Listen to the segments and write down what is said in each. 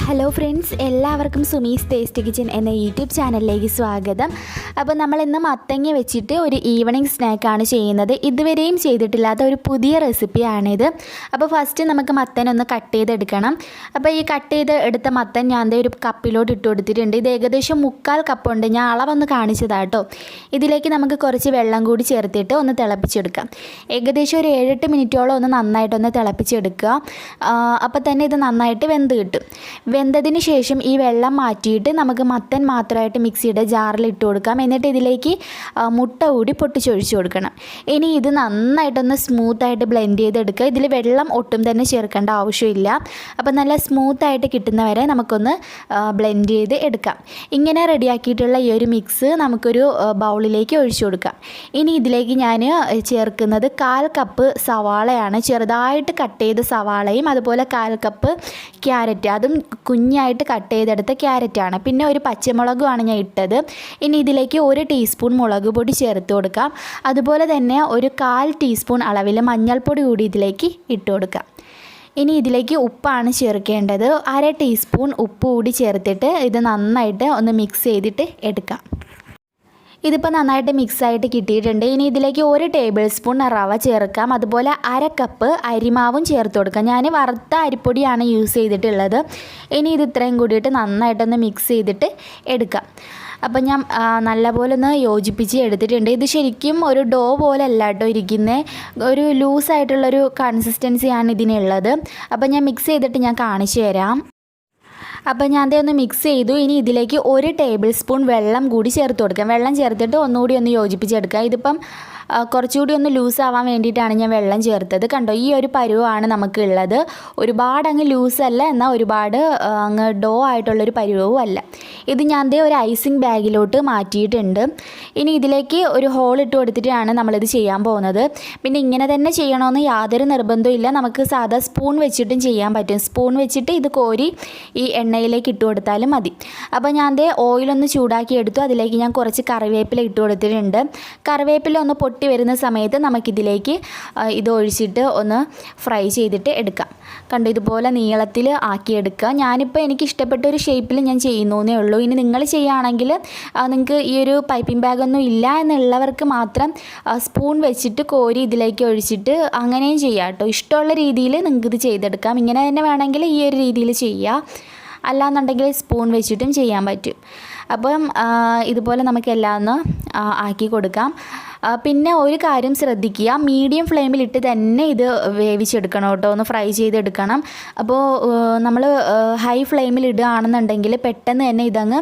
Hello friends, എല്ലാവർക്കും Sumi's tasty kitchen എന്ന YouTube ചാനലിലേക്ക് സ്വാഗതം. അപ്പോൾ നമ്മൾ ഇന്ന് മത്തങ്ങ വെച്ചിട്ട് ഒരു ഈവനിങ് സ്നാക്കാണ് ചെയ്യുന്നത്. ഇതുവരെയും ചെയ്തിട്ടില്ലാത്ത ഒരു പുതിയ റെസിപ്പിയാണിത്. അപ്പോൾ ഫസ്റ്റ് നമുക്ക് മത്തൻ ഒന്ന് കട്ട് ചെയ്തെടുക്കണം. അപ്പോൾ ഈ കട്ട് ചെയ്ത് എടുത്ത മത്തൻ ഞാൻ ഒരു കപ്പിലോട്ട് ഇട്ട് കൊടുത്തിട്ടുണ്ട്. ഇത് ഏകദേശം 3/4 കപ്പുണ്ട്. ഞാൻ അളവൊന്ന് കാണിച്ചതാട്ടോ. ഇതിലേക്ക് നമുക്ക് കുറച്ച് വെള്ളം കൂടി ചേർത്തിട്ട് ഒന്ന് തിളപ്പിച്ചെടുക്കാം. ഏകദേശം ഒരു 7-8 മിനിറ്റോളം ഒന്ന് നന്നായിട്ടൊന്ന് തിളപ്പിച്ചെടുക്കുക. അപ്പോൾ തന്നെ ഇത് നന്നായിട്ട് വെന്ത് കിട്ടും. വെന്തതിന് ശേഷം ഈ വെള്ളം മാറ്റിയിട്ട് നമുക്ക് മത്തൻ മാത്രമായിട്ട് മിക്സിയുടെ ജാറിൽ ഇട്ട് കൊടുക്കാം. എന്നിട്ട് ഇതിലേക്ക് മുട്ട കൂടി പൊട്ടിച്ചൊഴിച്ച് കൊടുക്കണം. ഇനി ഇത് നന്നായിട്ടൊന്ന് സ്മൂത്തായിട്ട് ബ്ലെൻഡ് ചെയ്തെടുക്കുക. ഇതിൽ വെള്ളം ഒട്ടും തന്നെ ചേർക്കേണ്ട ആവശ്യമില്ല. അപ്പോൾ നല്ല സ്മൂത്തായിട്ട് കിട്ടുന്നവരെ നമുക്കൊന്ന് ബ്ലെൻഡ് ചെയ്ത് എടുക്കാം. ഇങ്ങനെ റെഡിയാക്കിയിട്ടുള്ള ഈ ഒരു മിക്സ് നമുക്കൊരു ബൗളിലേക്ക് ഒഴിച്ചു കൊടുക്കാം. ഇനി ഇതിലേക്ക് ഞാൻ ചേർക്കുന്നത് 1/4 കപ്പ് സവാളയാണ്. ചെറുതായിട്ട് കട്ട് ചെയ്ത സവാളയും അതുപോലെ 1/4 കപ്പ് ക്യാരറ്റ്, അതും കുഞ്ഞായിട്ട് കട്ട് ചെയ്തെടുത്ത ക്യാരറ്റാണ്. പിന്നെ ഒരു പച്ചമുളകുമാണ് ഞാൻ ഇട്ടത്. ഇനി ഇതിലേക്ക് 1 ടീസ്പൂൺ മുളക് പൊടി ചേർത്ത് കൊടുക്കാം. അതുപോലെ തന്നെ ഒരു 1/4 ടീസ്പൂൺ അളവിൽ മഞ്ഞൾപ്പൊടി കൂടി ഇതിലേക്ക് ഇട്ട് കൊടുക്കാം. ഇനി ഇതിലേക്ക് ഉപ്പാണ് ചേർക്കേണ്ടത്. 1/2 ടീസ്പൂൺ ഉപ്പ് കൂടി ചേർത്തിട്ട് ഇത് നന്നായിട്ട് ഒന്ന് മിക്സ് ചെയ്തിട്ട് എടുക്കാം. ഇതിപ്പോൾ നന്നായിട്ട് മിക്സായിട്ട് കിട്ടിയിട്ടുണ്ട്. ഇനി ഇതിലേക്ക് 1 ടേബിൾ സ്പൂൺ റവ ചേർക്കാം. അതുപോലെ 1/2 കപ്പ് അരിമാവും ചേർത്ത് കൊടുക്കാം. ഞാൻ വറുത്ത അരിപ്പൊടിയാണ് യൂസ് ചെയ്തിട്ടുള്ളത്. ഇനി ഇത് ഇത്രയും കൂടിയിട്ട് നന്നായിട്ടൊന്ന് മിക്സ് ചെയ്തിട്ട് എടുക്കാം. അപ്പം ഞാൻ നല്ലപോലെ ഒന്ന് യോജിപ്പിച്ച് എടുത്തിട്ടുണ്ട്. ഇത് ശരിക്കും ഒരു ഡോ പോലെ അല്ല കേട്ടോ ഇരിക്കുന്നത്. ഒരു ലൂസായിട്ടുള്ളൊരു കൺസിസ്റ്റൻസിയാണ് ഇതിനുള്ളത്. അപ്പം ഞാൻ മിക്സ് ചെയ്തിട്ട് ഞാൻ കാണിച്ചു തരാം. അപ്പോൾ ഞാൻ ഒന്ന് മിക്സ് ചെയ്തു. ഇനി ഇതിലേക്ക് 1 ടേബിൾ സ്പൂൺ വെള്ളം കൂടി ചേർത്ത് കൊടുക്കാം. വെള്ളം ചേർത്തിട്ട് ഒന്നുകൂടി ഒന്ന് യോജിപ്പിച്ചെടുക്കാം. ഇതിപ്പം കുറച്ചുകൂടി ഒന്ന് ലൂസാവാൻ വേണ്ടിയിട്ടാണ് ഞാൻ വെള്ളം ചേർത്തത്. കണ്ടോ, ഈ ഒരു പരുവമാണ് നമുക്കുള്ളത്. ഒരുപാട് അങ്ങ് ലൂസല്ല, എന്നാൽ ഒരുപാട് അങ്ങ് ഡോ ആയിട്ടുള്ളൊരു പരുവവും അല്ല. ഇത് ഞാൻ ഒരു ഐസിങ് ബാഗിലോട്ട് മാറ്റിയിട്ടുണ്ട്. ഇനി ഇതിലേക്ക് ഒരു ഹോൾ ഇട്ട് കൊടുത്തിട്ടാണ് നമ്മളിത് ചെയ്യാൻ പോകുന്നത്. പിന്നെ ഇങ്ങനെ തന്നെ ചെയ്യണമെന്ന് യാതൊരു നിർബന്ധവും ഇല്ല. നമുക്ക് സാധാ സ്പൂൺ വെച്ചിട്ടും ചെയ്യാൻ പറ്റും. സ്പൂൺ വെച്ചിട്ട് ഇത് കോരി ഈ എണ്ണയിലേക്ക് ഇട്ട് കൊടുത്താലും മതി. അപ്പോൾ ഞാൻ ഓയിലൊന്ന് ചൂടാക്കി എടുത്തു. അതിലേക്ക് ഞാൻ കുറച്ച് കറിവേപ്പില ഇട്ട് കൊടുത്തിട്ടുണ്ട്. കറിവേപ്പില ഒന്ന് പൊട്ടി വരുന്ന സമയത്ത് നമുക്കിതിലേക്ക് ഇത് ഒഴിച്ചിട്ട് ഒന്ന് ഫ്രൈ ചെയ്തിട്ട് എടുക്കാം. കണ്ടു, ഇതുപോലെ നീളത്തിൽ ആക്കിയെടുക്കുക. ഞാനിപ്പോൾ എനിക്ക് ഇഷ്ടപ്പെട്ട ഒരു ഷേപ്പിൽ ഞാൻ ചെയ്യുന്നേ ഉള്ളൂ. ഇനി നിങ്ങൾ ചെയ്യുകയാണെങ്കിൽ നിങ്ങൾക്ക് ഈ ഒരു പൈപ്പിംഗ് ബാഗൊന്നും ഇല്ല എന്നുള്ളവർക്ക് മാത്രം സ്പൂൺ വെച്ചിട്ട് കോരി ഇതിലേക്ക് ഒഴിച്ചിട്ട് അങ്ങനെയും ചെയ്യാം കേട്ടോ. ഇഷ്ടമുള്ള രീതിയിൽ നിങ്ങൾക്കിത് ചെയ്തെടുക്കാം. ഇങ്ങനെ തന്നെ വേണമെങ്കിൽ ഈ ഒരു രീതിയിൽ ചെയ്യാം. അല്ലാന്നുണ്ടെങ്കിൽ സ്പൂൺ വെച്ചിട്ടും ചെയ്യാൻ പറ്റും. അപ്പം ഇതുപോലെ നമുക്കെല്ലാം ഒന്ന് ആക്കി കൊടുക്കാം. പിന്നെ ഒരു കാര്യം ശ്രദ്ധിക്കുക, മീഡിയം ഫ്ലെയിമിലിട്ട് തന്നെ ഇത് വേവിച്ചെടുക്കണം കേട്ടോ, ഒന്ന് ഫ്രൈ ചെയ്തെടുക്കണം. അപ്പോൾ നമ്മൾ ഹൈ ഫ്ലെയിമിൽ ഇടുകയാണെന്നുണ്ടെങ്കിൽ പെട്ടെന്ന് തന്നെ ഇതങ്ങ്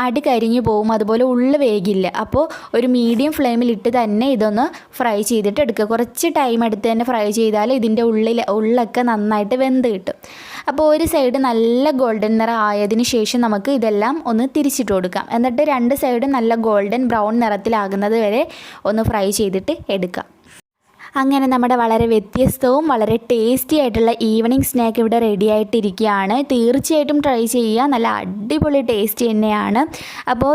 അടി കരിഞ്ഞു പോകും, അതുപോലെ ഉള്ളു വേഗില്ല. അപ്പോൾ ഒരു മീഡിയം ഫ്ലെയിമിലിട്ട് തന്നെ ഇതൊന്ന് ഫ്രൈ ചെയ്തിട്ട് എടുക്കുക. കുറച്ച് ടൈം എടുത്ത് തന്നെ ഫ്രൈ ചെയ്താൽ ഇതിൻ്റെ ഉള്ളൊക്കെ നന്നായിട്ട് വെന്ത് കിട്ടും. അപ്പോൾ ഒരു സൈഡ് നല്ല ഗോൾഡൻ നിറം ആയതിനു ശേഷം നമുക്ക് ഇതെല്ലാം ഒന്ന് തിരിച്ചിട്ട് കൊടുക്കാം. എന്നിട്ട് 2 സൈഡും നല്ല ഗോൾഡൻ ബ്രൗൺ നിറത്തിലാകുന്നത് വരെ ഒന്ന് ഫ്രൈ ചെയ്തിട്ട് എടുക്കാം. അങ്ങനെ നമ്മുടെ വളരെ വ്യത്യസ്തവും വളരെ ടേസ്റ്റി ആയിട്ടുള്ള ഈവനിങ് സ്നാക്ക് ഇവിടെ റെഡി ആയിട്ടിരിക്കുകയാണ്. തീർച്ചയായിട്ടും ട്രൈ ചെയ്യുക. നല്ല അടിപൊളി ടേസ്റ്റ് തന്നെയാണ്. അപ്പോൾ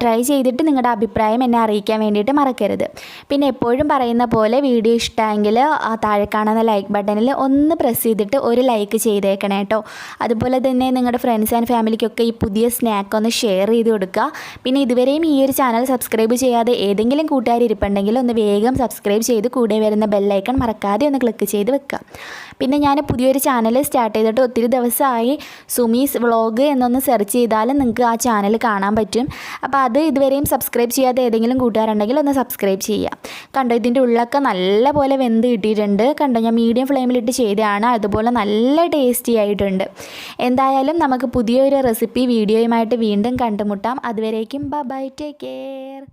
ട്രൈ ചെയ്തിട്ട് നിങ്ങളുടെ അഭിപ്രായം എന്നെ അറിയിക്കാൻ വേണ്ടിയിട്ട് മറക്കരുത്. പിന്നെ എപ്പോഴും പറയുന്ന പോലെ വീഡിയോ ഇഷ്ടമെങ്കിൽ താഴെ കാണുന്ന ലൈക്ക് ബട്ടണിൽ ഒന്ന് പ്രസ് ചെയ്തിട്ട് ഒരു ലൈക്ക് ചെയ്തേക്കണേ കേട്ടോ. അതുപോലെ തന്നെ നിങ്ങളുടെ ഫ്രണ്ട്സ് ആൻഡ് ഫാമിലിക്കൊക്കെ ഈ പുതിയ സ്നാക്ക് ഒന്ന് ഷെയർ ചെയ്ത് കൊടുക്കുക. പിന്നെ ഇതുവരെയും ഈ ഒരു ചാനൽ സബ്സ്ക്രൈബ് ചെയ്യാതെ ഏതെങ്കിലും കൂട്ടുകാർ ഇരിപ്പുണ്ടെങ്കിൽ ഒന്ന് വേഗം സബ്സ്ക്രൈബ് ചെയ്ത് കൂടെ വരുന്ന ബെല്ലൈക്കൺ മറക്കാതെ ഒന്ന് ക്ലിക്ക് ചെയ്ത് വെക്കുക. പിന്നെ ഞാൻ പുതിയൊരു ചാനൽ സ്റ്റാർട്ട് ചെയ്തിട്ട് ഒത്തിരി ദിവസമായി. സുമീസ് വ്ളോഗ് എന്നൊന്ന് സെർച്ച് ചെയ്താലും നിങ്ങൾക്ക് ആ ചാനൽ കാണാൻ പറ്റും. അപ്പോൾ അത് ഇതുവരെയും സബ്സ്ക്രൈബ് ചെയ്യാതെ ഏതെങ്കിലും കൂട്ടുകാരുണ്ടെങ്കിൽ ഒന്ന് സബ്സ്ക്രൈബ് ചെയ്യുക. കണ്ടോ, ഇതിൻ്റെ ഉള്ളൊക്കെ നല്ല പോലെ വെന്ത് കിട്ടിയിട്ടുണ്ട്. കണ്ടോ, ഞാൻ മീഡിയം ഫ്ലെയിമിലിട്ട് ചെയ്തതാണ്. അതുപോലെ നല്ല ടേസ്റ്റി ആയിട്ടുണ്ട്. എന്തായാലും നമുക്ക് പുതിയൊരു റെസിപ്പി വീഡിയോയുമായിട്ട് വീണ്ടും കണ്ടുമുട്ടാം. അതുവരേക്കും ബൈ, ടേക്ക് കെയർ.